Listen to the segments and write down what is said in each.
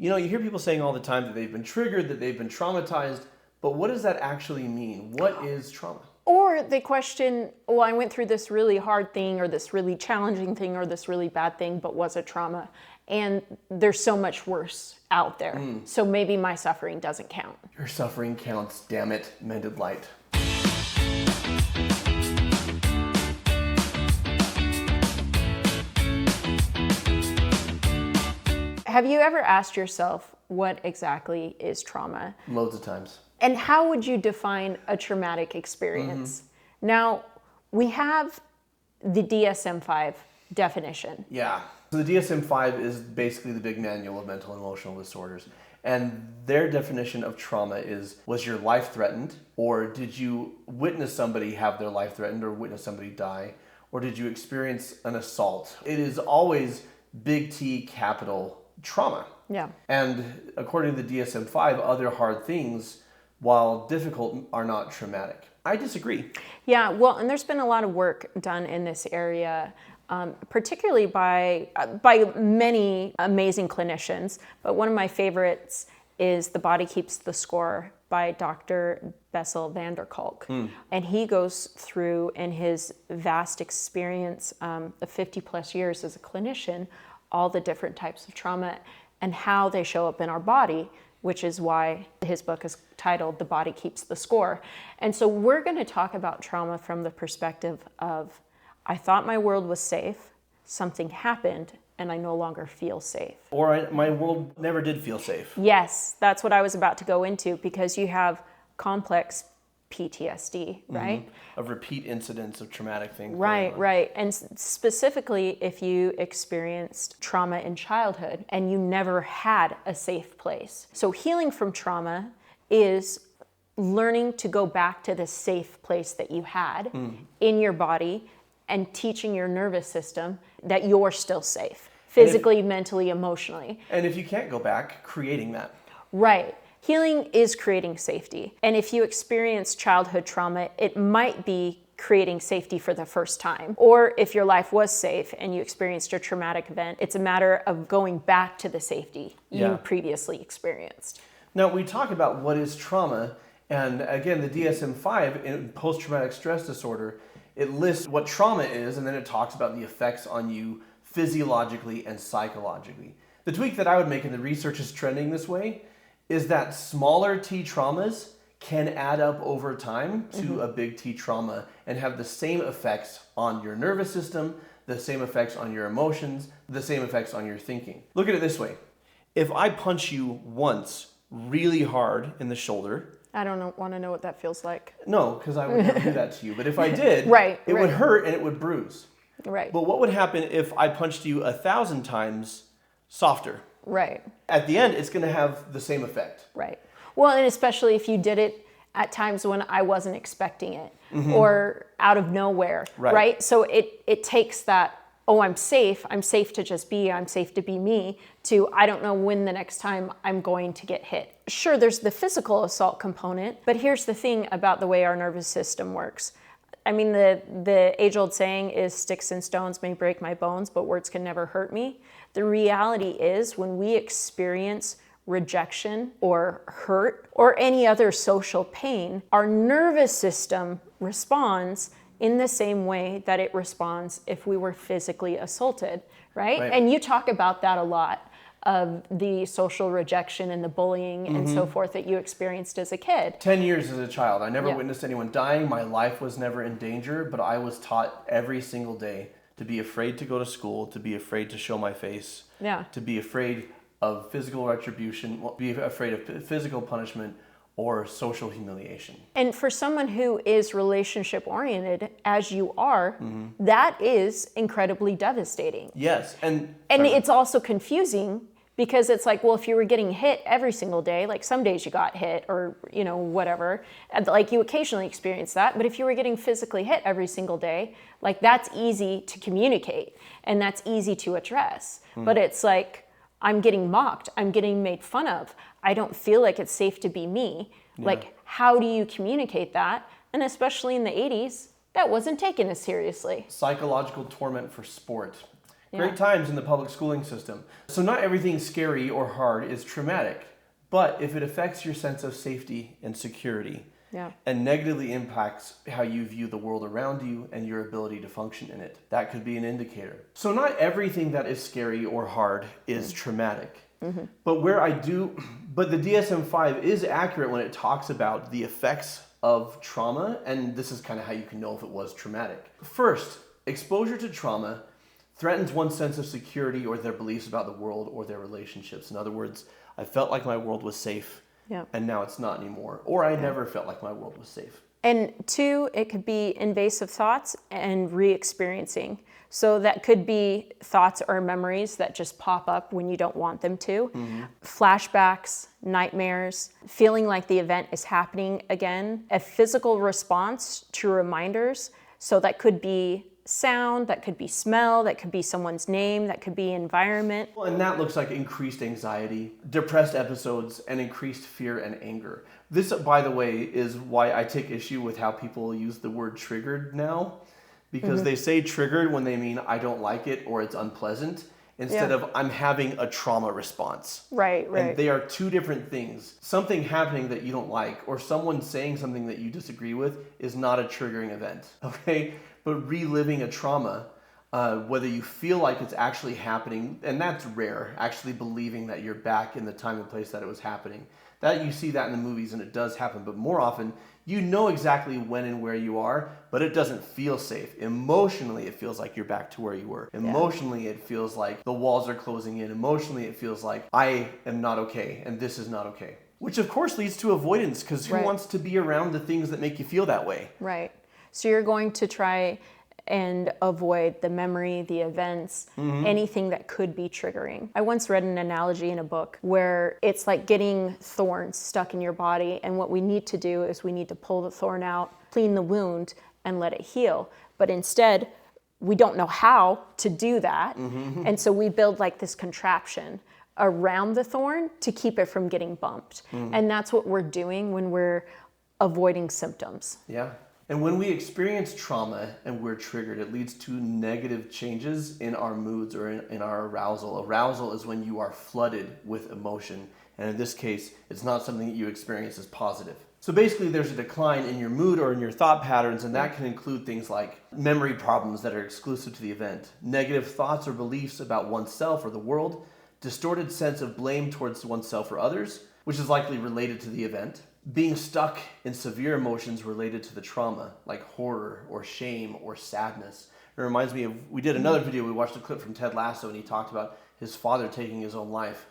You know, you hear people saying all the time that they've been triggered, that they've been traumatized, but what does that actually mean? What is trauma? Or they question, well, I went through this really hard thing or this really challenging thing or this really bad thing, but was it trauma? And there's so much worse out there. So maybe my suffering doesn't count. Your suffering counts, damn it, Mended Light. Have you ever asked yourself what exactly is trauma? Loads of times. And how would you define a traumatic experience? Now, we have the DSM-5 definition. Yeah. So the DSM-5 is basically the big manual of mental and emotional disorders. And their definition of trauma is, was your life threatened? Or did you witness somebody have their life threatened or witness somebody die? Or did you experience an assault? It is always big T, capital trauma. Yeah. And according to the DSM-5, other hard things, while difficult, are not traumatic. I disagree. Yeah, well, and there's been a lot of work done in this area, particularly by many amazing clinicians. But one of my favorites is The Body Keeps the Score by Dr. Bessel van der Kolk. And he goes through, in his vast experience of 50 plus years as a clinician, all the different types of trauma and how they show up in our body, which is why his book is titled The Body Keeps the Score. And so we're going to talk about trauma from the perspective of, I thought my world was safe, something happened, and I no longer feel safe. Or my world never did feel safe. Yes, that's what I was about to go into, because you have complex PTSD, right? Of repeat incidents of traumatic things. Right, right. And specifically, if you experienced trauma in childhood and you never had a safe place. So healing from trauma is learning to go back to the safe place that you had in your body and teaching your nervous system that you're still safe, physically, mentally, emotionally. And if you can't go back, creating that. Right. Healing is creating safety. And if you experience childhood trauma, it might be creating safety for the first time. Or if your life was safe and you experienced a traumatic event, it's a matter of going back to the safety you previously experienced. Now, we talk about what is trauma, and again, the DSM-5 in post-traumatic stress disorder, it lists what trauma is, and then it talks about the effects on you physiologically and psychologically. The tweak that I would make, and the research is trending this way, is that smaller T traumas can add up over time to a big T trauma and have the same effects on your nervous system, the same effects on your emotions, the same effects on your thinking. Look at it this way. If I punch you once really hard in the shoulder... I don't want to know what that feels like. No, because I would never do that to you. But if I did, it would hurt and it would bruise. Right. But what would happen if I punched you 1,000 times softer? Right. At the end, it's going to have the same effect. Right. Well, and especially if you did it at times when I wasn't expecting it or out of nowhere, right? So it takes that, oh, I'm safe to just be, I'm safe to be me, to I don't know when the next time I'm going to get hit. Sure, there's the physical assault component, but here's the thing about the way our nervous system works. I mean, the age-old saying is, sticks and stones may break my bones, but words can never hurt me. The reality is, when we experience rejection or hurt or any other social pain, our nervous system responds in the same way that it responds if we were physically assaulted, right? And you talk about that a lot, of the social rejection and the bullying and so forth that you experienced as a kid. 10 years as a child. I never witnessed anyone dying. My life was never in danger, but I was taught every single day to be afraid to go to school, to be afraid to show my face, to be afraid of physical retribution, be afraid of physical punishment or social humiliation. And for someone who is relationship oriented, as you are, that is incredibly devastating. Yes. And it's also confusing, because it's like, well, if you were getting hit every single day, like some days you got hit or, you know, whatever, and like you occasionally experience that. But if you were getting physically hit every single day, like that's easy to communicate and that's easy to address. But it's like, I'm getting mocked, I'm getting made fun of, I don't feel like it's safe to be me. Like, how do you communicate that? And especially in the 80s, that wasn't taken as seriously. Psychological torment for sport. Great times in the public schooling system. So not everything scary or hard is traumatic, but if it affects your sense of safety and security, and negatively impacts how you view the world around you and your ability to function in it, that could be an indicator. So not everything that is scary or hard is traumatic. But the DSM-5 is accurate when it talks about the effects of trauma, and this is kind of how you can know if it was traumatic. First, exposure to trauma threatens one's sense of security or their beliefs about the world or their relationships. In other words, I felt like my world was safe, and now it's not anymore. Or I never felt like my world was safe. And two, it could be invasive thoughts and re-experiencing. So that could be thoughts or memories that just pop up when you don't want them to. Flashbacks, nightmares, feeling like the event is happening again. A physical response to reminders. So that could be sound, that could be smell, that could be someone's name, that could be environment. Well, and that looks like increased anxiety, depressed episodes, and increased fear and anger. This, by the way, is why I take issue with how people use the word triggered now, because they say triggered when they mean I don't like it or it's unpleasant, instead of I'm having a trauma response. Right. And they are two different things. Something happening that you don't like or someone saying something that you disagree with is not a triggering event, okay? But reliving a trauma, whether you feel like it's actually happening, and that's rare, actually believing that you're back in the time and place that it was happening. That you see that in the movies and it does happen, but more often you know exactly when and where you are, but it doesn't feel safe. Emotionally, it feels like you're back to where you were. Emotionally, it feels like the walls are closing in. Emotionally, it feels like I am not okay and this is not okay. Which of course leads to avoidance, because who wants to be around the things that make you feel that way? Right. So you're going to try and avoid the memory, the events, anything that could be triggering. I once read an analogy in a book where it's like getting thorns stuck in your body, and what we need to do is we need to pull the thorn out, clean the wound, and let it heal. But instead, we don't know how to do that, and so we build like this contraption around the thorn to keep it from getting bumped. And that's what we're doing when we're avoiding symptoms. Yeah. And when we experience trauma and we're triggered, it leads to negative changes in our moods or in our arousal. Arousal is when you are flooded with emotion. And in this case, it's not something that you experience as positive. So basically, there's a decline in your mood or in your thought patterns, and that can include things like memory problems that are exclusive to the event, negative thoughts or beliefs about oneself or the world, distorted sense of blame towards oneself or others, which is likely related to the event, being stuck in severe emotions related to the trauma, like horror or shame or sadness. It reminds me of, we did another video, we watched a clip from Ted Lasso, and he talked about his father taking his own life.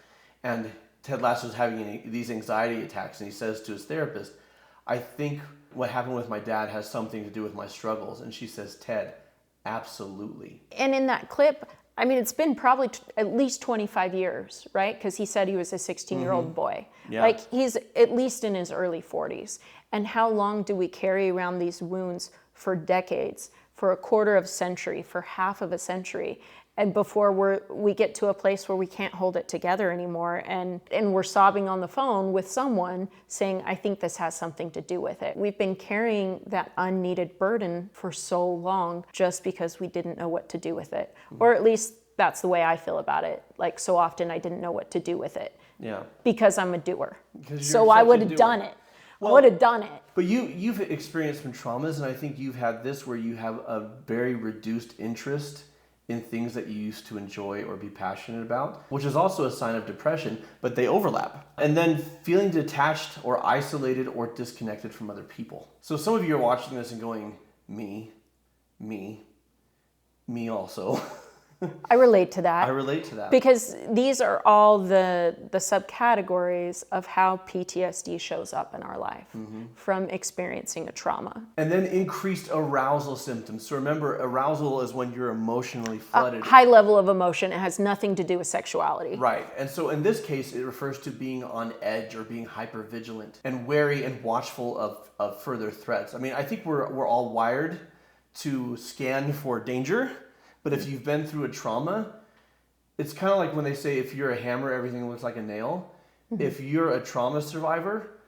And Ted Lasso's having these anxiety attacks, and he says to his therapist, I think what happened with my dad has something to do with my struggles. And she says, Ted, absolutely. And in that clip, I mean, it's been probably at least 25 years, right? Because he said he was a 16-year-old boy. Yeah. Like, he's at least in his early 40s. And how long do we carry around these wounds for decades, for a quarter of a century, for half of a century? And before we get to a place where we can't hold it together anymore, and we're sobbing on the phone with someone saying, I think this has something to do with it. We've been carrying that unneeded burden for so long just because we didn't know what to do with it. Or at least that's the way I feel about it. Like, so often I didn't know what to do with it. Yeah. Because I'm a doer. So I would have done it. Well, I would have done it. But you've experienced some traumas, and I think you've had this where you have a very reduced interest in things that you used to enjoy or be passionate about, which is also a sign of depression, but they overlap. And then feeling detached or isolated or disconnected from other people. So some of you are watching this and going, me also. I relate to that. I relate to that. Because these are all the subcategories of how PTSD shows up in our life from experiencing a trauma. And then increased arousal symptoms. So remember, arousal is when you're emotionally flooded. A high level of emotion. It has nothing to do with sexuality. Right. And so in this case, it refers to being on edge or being hypervigilant and wary and watchful of further threats. I mean, I think we're all wired to scan for danger. But if you've been through a trauma, it's kind of like when they say if you're a hammer, everything looks like a nail. If you're a trauma survivor,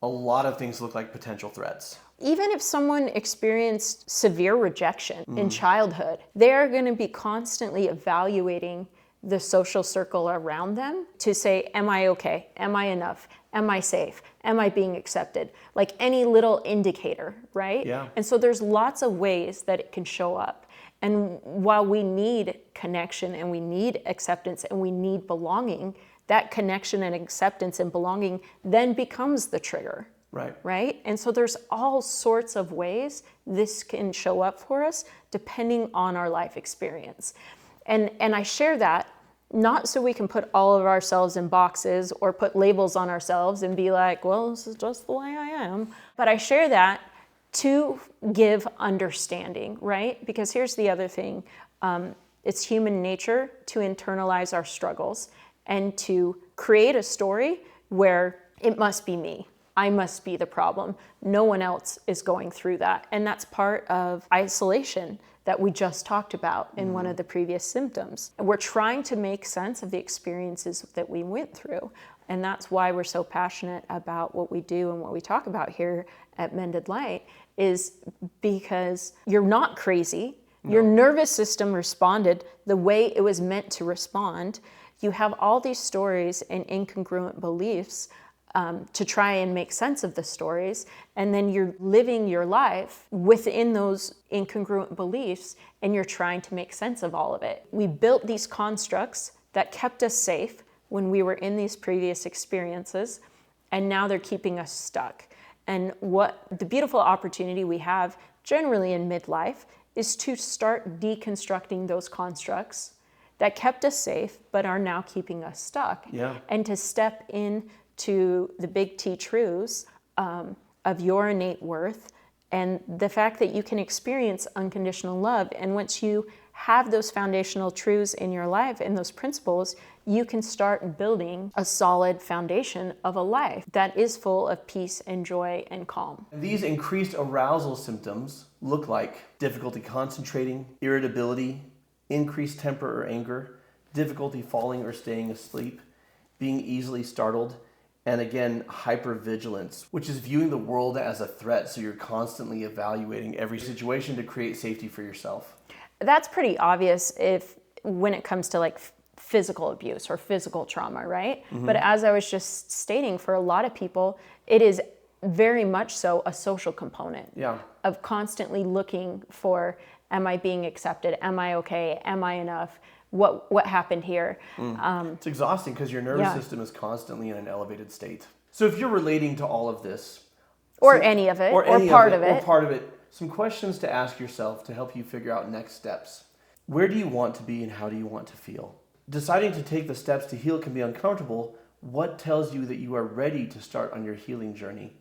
a lot of things look like potential threats. Even if someone experienced severe rejection in childhood, they're going to be constantly evaluating the social circle around them to say, am I okay? Am I enough? Am I safe? Am I being accepted? Like any little indicator, right? Yeah. And so there's lots of ways that it can show up. And while we need connection and we need acceptance and we need belonging, that connection and acceptance and belonging then becomes the trigger. Right. Right? And so there's all sorts of ways this can show up for us depending on our life experience. And I share that not so we can put all of ourselves in boxes or put labels on ourselves and be like, well, this is just the way I am. But I share that to give understanding, right? Because here's the other thing. It's human nature to internalize our struggles and to create a story where it must be me. I must be the problem. No one else is going through that. And that's part of isolation that we just talked about in one of the previous symptoms. And we're trying to make sense of the experiences that we went through. And that's why we're so passionate about what we do and what we talk about here at Mended Light, is because you're not crazy. No. Your nervous system responded the way it was meant to respond. You have all these stories and incongruent beliefs to try and make sense of the stories, and then you're living your life within those incongruent beliefs, and you're trying to make sense of all of it. We built these constructs that kept us safe when we were in these previous experiences, and now they're keeping us stuck. And what the beautiful opportunity we have generally in midlife is to start deconstructing those constructs that kept us safe but are now keeping us stuck. Yeah. And to step in to the big T truths of your innate worth and the fact that you can experience unconditional love. And once you have those foundational truths in your life and those principles, you can start building a solid foundation of a life that is full of peace and joy and calm. These increased arousal symptoms look like difficulty concentrating, irritability, increased temper or anger, difficulty falling or staying asleep, being easily startled, and again, hypervigilance, which is viewing the world as a threat. So you're constantly evaluating every situation to create safety for yourself. That's pretty obvious when it comes to like physical abuse or physical trauma, right? Mm-hmm. But as I was just stating, for a lot of people, it is very much so a social component of constantly looking for, am I being accepted? Am I okay? Am I enough? What happened here? It's exhausting because your nervous system is constantly in an elevated state. So if you're relating to all of this, or any of it, or part of it, some questions to ask yourself to help you figure out next steps. Where do you want to be and how do you want to feel? Deciding to take the steps to heal can be uncomfortable. What tells you that you are ready to start on your healing journey?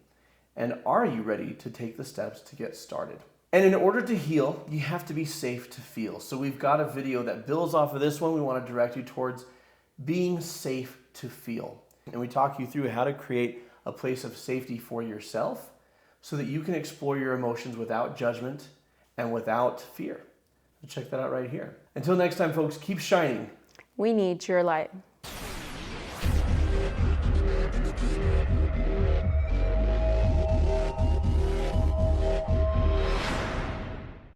And are you ready to take the steps to get started? And in order to heal, you have to be safe to feel. So we've got a video that builds off of this one. We want to direct you towards being safe to feel. And we talk you through how to create a place of safety for yourself so that you can explore your emotions without judgment and without fear. So check that out right here. Until next time, folks, keep shining. We need your light.